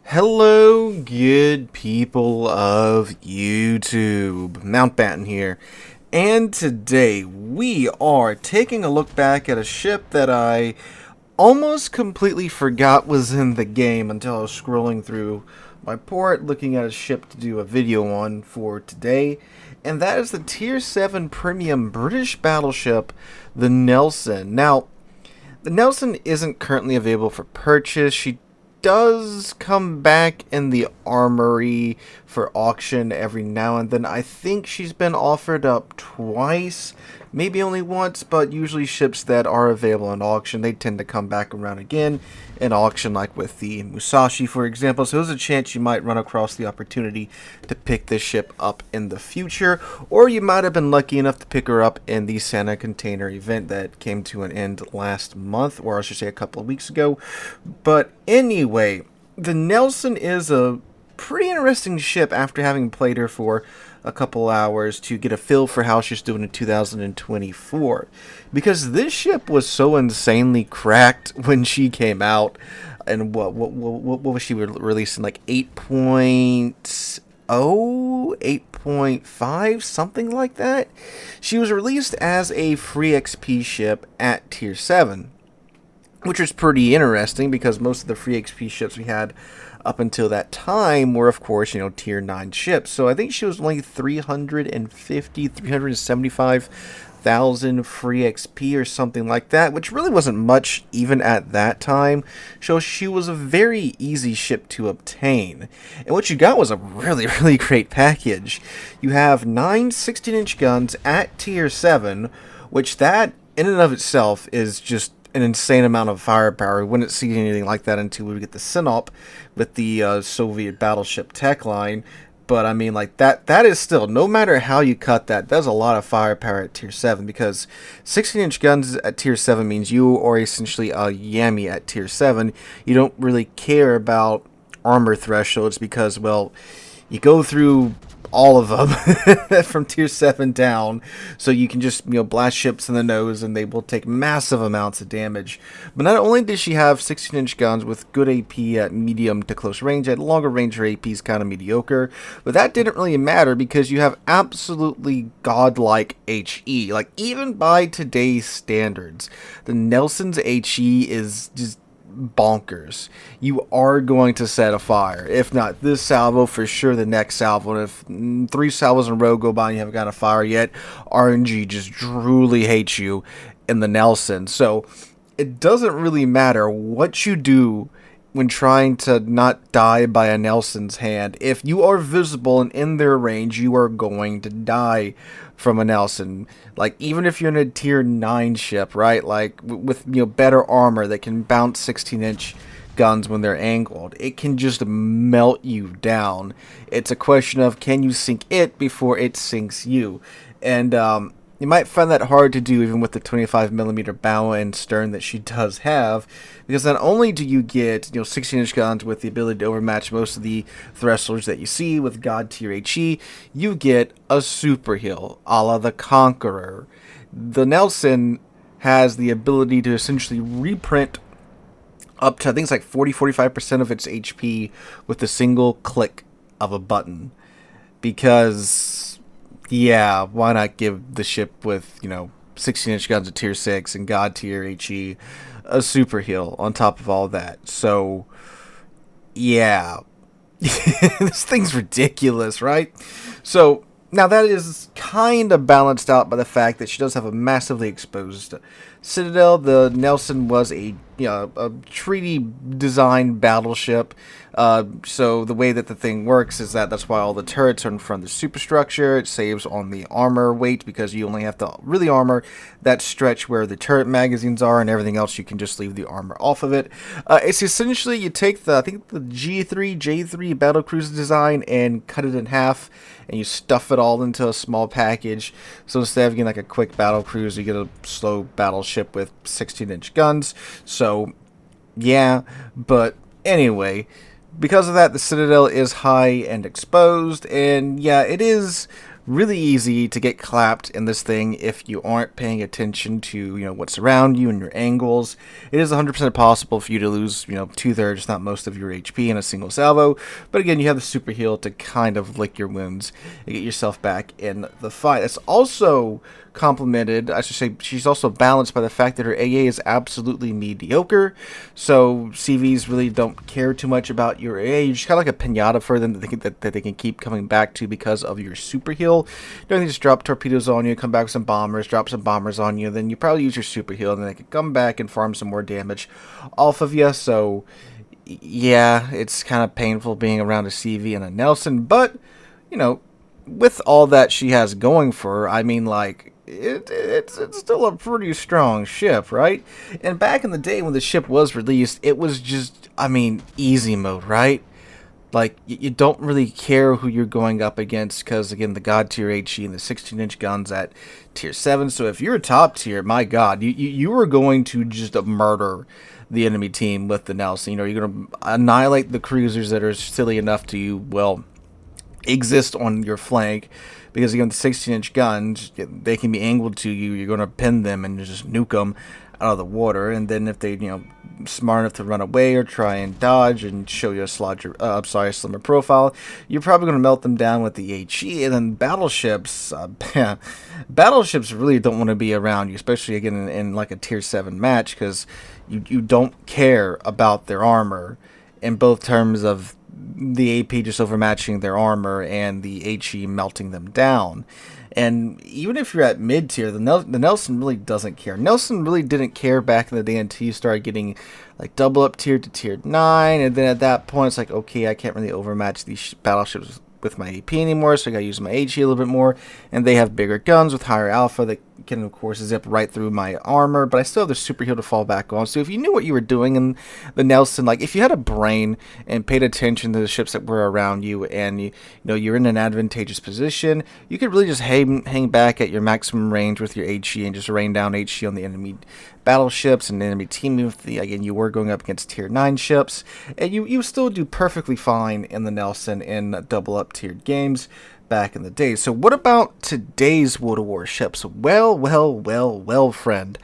Hello, good people of YouTube. Mountbatten here. And today we are taking a look back at a ship that I almost completely forgot was in the game until I was scrolling through my port looking at a ship to do a video on for today. And that is the Tier 7 Premium British Battleship, the Nelson. Now, the Nelson isn't currently available for purchase. She does come back in the armory for auction every now and then. I think she's been offered up twice, maybe only once, but usually ships that are available in auction, they tend to come back around again in auction, like with the Musashi, for example. So there's a chance you might run across the opportunity to pick this ship up in the future, or you might have been lucky enough to pick her up in the Santa Container event that came to an end last month, or I should say a couple of weeks ago. But anyway, the Nelson is a pretty interesting ship after having played her for a couple hours to get a feel for how she's doing in 2024, because this ship was so insanely cracked when she came out. And what was she releasing, like 8.0, 8.5, something like that? She was released as a free XP ship at tier 7, which was pretty interesting because most of the free XP ships we had up until that time were, of course, tier 9 ships. So I think she was only 375,000 free XP or something like that, which really wasn't much even at that time. So she was a very easy ship to obtain. And what you got was a really, really great package. You have 9 16-inch guns at tier 7, which that in and of itself is just an insane amount of firepower. We wouldn't see anything like that until we get the Sinop with the Soviet battleship tech line. But I mean, like, that is still, no matter how you cut that, that's a lot of firepower at tier 7, because 16-inch guns at tier 7 means you are essentially a Yami at tier 7. You don't really care about armor thresholds because, well, you go through all of them from tier 7 down, so you can just blast ships in the nose and they will take massive amounts of damage. But not only did she have 16-inch guns with good AP at medium to close range, at longer range her AP is kind of mediocre, but that didn't really matter because you have absolutely godlike HE. Like, even by today's standards, the Nelson's HE is just bonkers. You are going to set a fire. If not this salvo, for sure the next salvo. And if 3 salvos in a row go by and you haven't got a fire yet, RNG just truly hates you in the Nelson. So it doesn't really matter what you do when trying to not die by a Nelson's hand. If you are visible and in their range, you are going to die from a Nelson. Like, even if you're in a tier 9 ship, right? Like, with better armor that can bounce 16-inch guns when they're angled, it can just melt you down. It's a question of, can you sink it before it sinks you? And you might find that hard to do even with the 25mm bow and stern that she does have, because not only do you get 16-inch guns with the ability to overmatch most of the thrusters that you see with God tier HE, you get a super heal a la the Conqueror. The Nelson has the ability to essentially reprint up to, I think it's like 40-45% of its HP with a single click of a button, because yeah, why not give the ship with 16-inch guns at tier 6 and God tier HE a super heal on top of all that? So yeah, this thing's ridiculous, right? So now that is kind of balanced out by the fact that she does have a massively exposed citadel. The Nelson was a treaty designed battleship. So the way that the thing works is that's why all the turrets are in front of the superstructure. It saves on the armor weight because you only have to really armor that stretch where the turret magazines are, and everything else you can just leave the armor off of it. It's essentially, you take the J3 battlecruiser design and cut it in half, and you stuff it all into a small package. So instead of getting like a quick battlecruiser, you get a slow battleship with 16-inch guns. So yeah, but anyway, because of that, the Citadel is high and exposed, and yeah, it is really easy to get clapped in this thing if you aren't paying attention to, what's around you and your angles. It is 100% possible for you to lose, 2/3, not most of your HP in a single salvo. But again, you have the super heal to kind of lick your wounds and get yourself back in the fight. It's also complemented, I should say, she's also balanced by the fact that her AA is absolutely mediocre. So CVs really don't care too much about your AA. You're just kind of like a pinata for them that they can keep coming back to because of your super heal. They just drop torpedoes on you, come back with some bombers, drop some bombers on you, then you probably use your super heal, and then they can come back and farm some more damage off of you. So yeah, it's kind of painful being around a CV and a Nelson, but with all that she has going for her, I mean, like, it's still a pretty strong ship, right? And back in the day when the ship was released, it was just, I mean, easy mode, right? Like, you don't really care who you're going up against because, again, the God tier HE and the 16-inch guns at tier 7. So if you're top tier, my God, you are going to just murder the enemy team with the Nelson. You're going to annihilate the cruisers that are silly enough to, well, exist on your flank, because again, the 16-inch guns, they can be angled to you. You're going to pin them and just nuke them out of the water. And then if they, smart enough to run away or try and dodge and show you a slimmer profile, you're probably going to melt them down with the HE. And then battleships, battleships really don't want to be around you, especially again in like a tier 7 match, because you don't care about their armor in both terms of the AP just overmatching their armor and the HE melting them down. And even if you're at mid tier, the Nelson really doesn't care. Nelson really didn't care back in the day until you started getting like double up tier to tier 9, and then at that point it's like, okay, I can't really overmatch these battleships with my AP anymore, so I gotta use my HE a little bit more. And they have bigger guns with higher alpha that can, of course, zip right through my armor, but I still have the super heal to fall back on. So if you knew what you were doing in the Nelson, like if you had a brain and paid attention to the ships that were around you, and you're in an advantageous position, you could really just hang back at your maximum range with your HE and just rain down HE on the enemy battleships and enemy team. Again, you were going up against tier 9 ships, and you still do perfectly fine in the Nelson in double up tiered games back in the day. So what about today's World of Warships? Well, friend.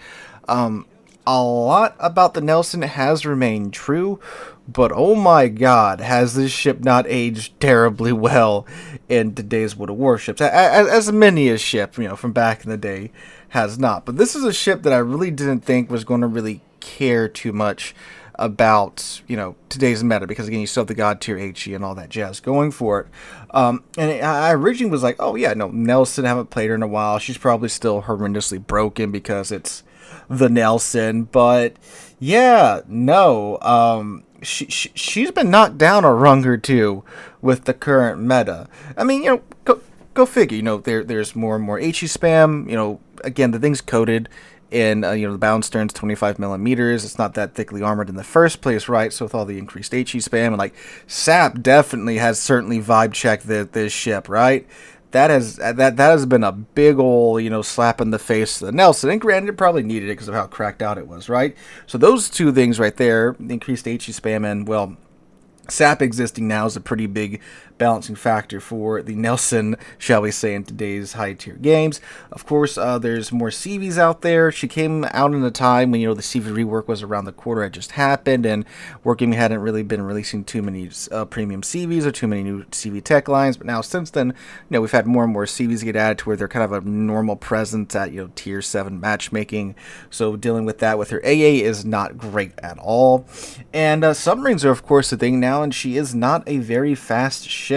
A lot about the Nelson has remained true, but oh my God, has this ship not aged terribly well in today's World of Warships? As many a ship, from back in the day has not. But this is a ship that I really didn't think was going to really care too much about, today's meta, because again, you still have the God tier HE and all that jazz going for it. And I originally was like, oh yeah, no, Nelson, haven't played her in a while. She's probably still horrendously broken because it's the Nelson. But yeah, no, she's been knocked down a rung or two with the current meta. I mean, go figure. There's more and more HE spam. Again, the thing's coded in the bound stern's 25 millimeters. It's not that thickly armored in the first place, right? So with all the increased HE spam, and like SAP definitely has certainly vibe checked this ship, right? That has been a big ol' slap in the face to the Nelson. And granted, it probably needed it because of how cracked out it was, right? So those two things right there, the increased HE spam and, well, SAP existing now is a pretty big balancing factor for the Nelson, shall we say, in today's high-tier games. Of course, there's more CVs out there. She came out in a time when, the CV rework was around the corner. It just happened, and Wargaming hadn't really been releasing too many premium CVs or too many new CV tech lines. But now, since then, we've had more and more CVs get added to where they're kind of a normal presence at, tier 7 matchmaking. So dealing with that with her AA is not great at all. And submarines are, of course, the thing now, and she is not a very fast ship.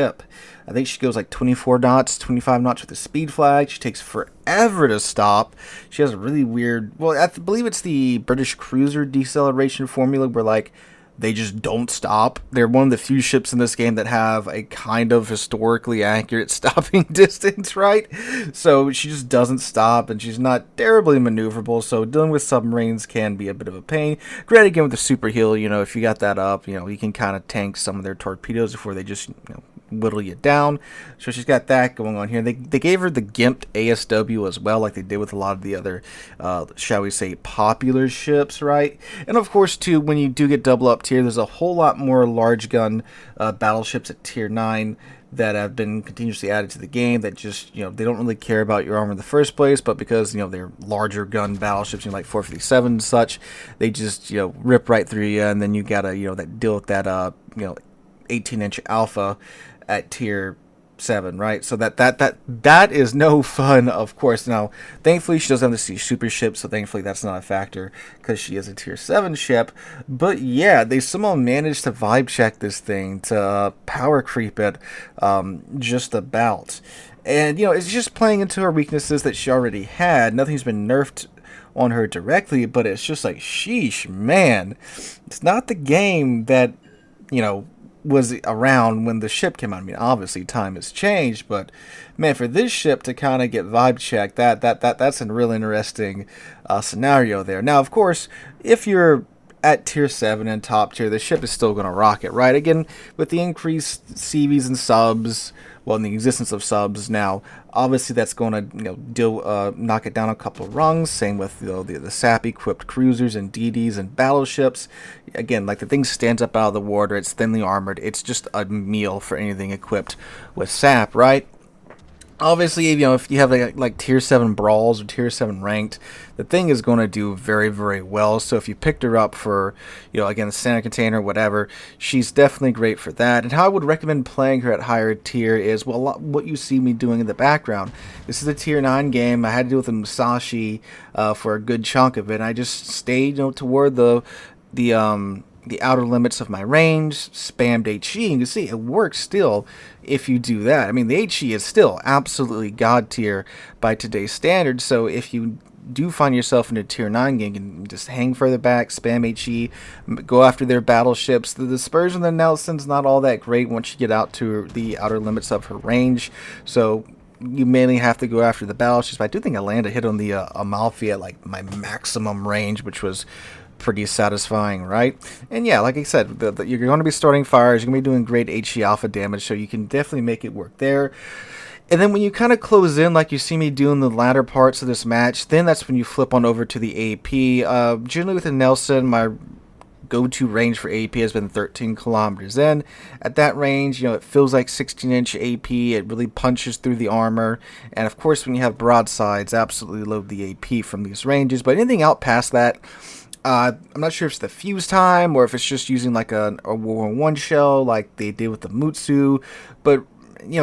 I think she goes like 24 knots, 25 knots with the speed flag. She takes forever to stop. She has a really weird, well, I believe it's the British cruiser deceleration formula where like they just don't stop. They're one of the few ships in this game that have a kind of historically accurate stopping distance, right? So she just doesn't stop, and she's not terribly maneuverable, so dealing with submarines can be a bit of a pain. Granted, again, with the super heal, if you got that up, you can kind of tank some of their torpedoes before they just, whittle you down. So she's got that going on here. They gave her the gimped ASW as well, like they did with a lot of the other, shall we say, popular ships, right? And of course, too, when you do get double up tier, there's a whole lot more large gun battleships at tier 9 that have been continuously added to the game that just, they don't really care about your armor in the first place, but because, they're larger gun battleships, like 457 and such, they just, rip right through you, and then you gotta, that deal with that, 18-inch alpha at tier 7, right? So that is no fun, of course. Now, thankfully, she doesn't have to see super ships, so thankfully that's not a factor because she is a tier 7 ship. But yeah, they somehow managed to vibe check this thing, to power creep it just about. And, it's just playing into her weaknesses that she already had. Nothing's been nerfed on her directly, but it's just like, sheesh, man. It's not the game that, was around when the ship came out. I mean, obviously time has changed, but man, for this ship to kind of get vibe checked, that's a real interesting scenario there. Now, of course, if you're at tier 7 and top tier, the ship is still going to rock it, right? Again, with the increased CVs and subs, well, in the existence of subs now, obviously that's going to knock it down a couple of rungs. Same with the SAP equipped cruisers and DDs and battleships. Again, like the thing stands up out of the water, it's thinly armored, it's just a meal for anything equipped with SAP, right? Obviously, if you have like tier 7 brawls or tier 7 ranked, the thing is going to do very, very well. So if you picked her up for, again, the standard container, whatever, she's definitely great for that. And how I would recommend playing her at higher tier is, well, what you see me doing in the background. This is a tier 9 game. I had to deal with the Musashi for a good chunk of it. And I just stayed, toward the outer limits of my range, spammed HE, and you can see it works still if you do that. I mean, the HE is still absolutely god tier by today's standards, so if you do find yourself in a tier 9 game, you can just hang further back, spam HE, go after their battleships. The Spurs and the Nelson's not all that great once you get out to the outer limits of her range, so you mainly have to go after the battleships. But I do think I landed a hit on the Amalfi at like my maximum range, which was pretty satisfying, right? And yeah, like I said, you're going to be starting fires, you're going to be doing great HE alpha damage, so you can definitely make it work there. And then when you kind of close in, like you see me doing the latter parts of this match, then that's when you flip on over to the AP. Generally with the Nelson, my go-to range for AP has been 13 kilometers in. At that range, it feels like 16-inch AP. It really punches through the armor. And of course, when you have broadsides, absolutely load the AP from these ranges. But anything out past that, I'm not sure if it's the fuse time or if it's just using like a World War I shell like they did with the Mutsu, but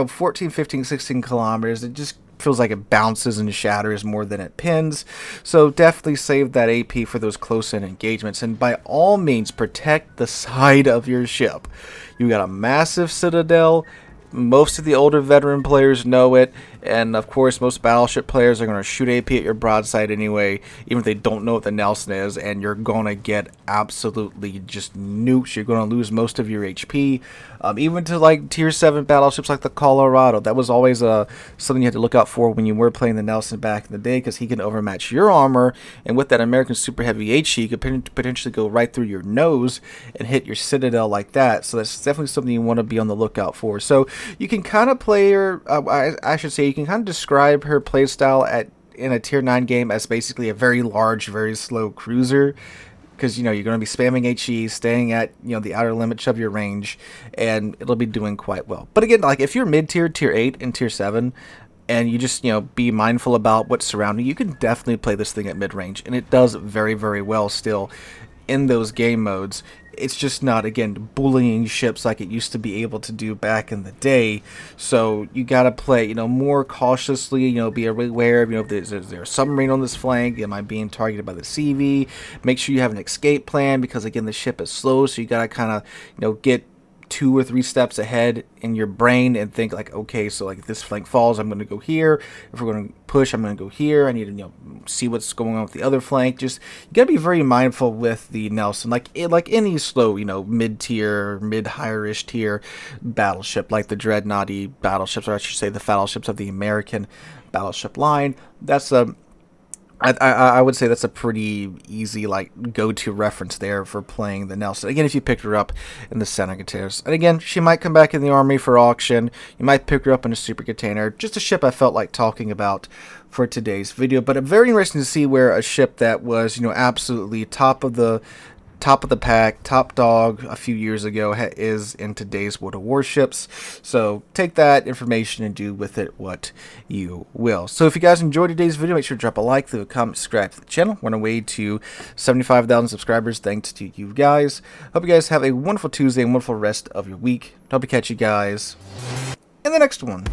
14, 15, 16 kilometers, it just feels like it bounces and shatters more than it pins. So definitely save that AP for those close-in engagements, and by all means protect the side of your ship. You got a massive citadel. Most of the older veteran players know it, and of course most battleship players are going to shoot AP at your broadside anyway, even if they don't know what the Nelson is, and you're going to get absolutely just nukes. You're going to lose most of your HP, even to like tier 7 battleships like the Colorado. That was always something you had to look out for when you were playing the Nelson back in the day, because he can overmatch your armor, and with that American Super Heavy HE, he could potentially go right through your nose and hit your citadel like that. So that's definitely something you want to be on the lookout for. So you can kind of play her, I should say, you can kind of describe her playstyle in a tier 9 game as basically a very large, very slow cruiser, because you're going to be spamming HE, staying at the outer limits of your range, and it'll be doing quite well. But again, like if you're mid-tier, tier 8 and tier 7, and you just be mindful about what's surrounding you, can definitely play this thing at mid-range, and it does very, very well still in those game modes. It's just not, again, bullying ships like it used to be able to do back in the day. So you got to play, more cautiously, be aware of, is there a submarine on this flank? Am I being targeted by the CV? Make sure you have an escape plan, because, again, the ship is slow, so you got to kind of, get 2 or 3 steps ahead in your brain and think like, okay, so like if this flank falls, I'm going to go here. If we're going to push, I'm going to go here. I need to see what's going on with the other flank. Just you got to be very mindful with the Nelson, like any slow, mid-tier, mid-higher-ish tier battleship, like the Dreadnoughty battleships, or I should say the battleships of the American battleship line. That's a I would say that's a pretty easy like go-to reference there for playing the Nelson. Again, if you picked her up in the center containers, and again, she might come back in the army for auction. You might pick her up in a super container. Just a ship I felt like talking about for today's video. But very interesting to see where a ship that was, you know, absolutely top of the pack, top dog a few years ago is in today's World of Warships. So take that information and do with it what you will. So if you guys enjoyed today's video, make sure to drop a like, leave a comment, subscribe to the channel. We're on our way to 75,000 subscribers thanks to you guys. Hope you guys have a wonderful Tuesday and wonderful rest of your week. Hope to catch you guys in the next one.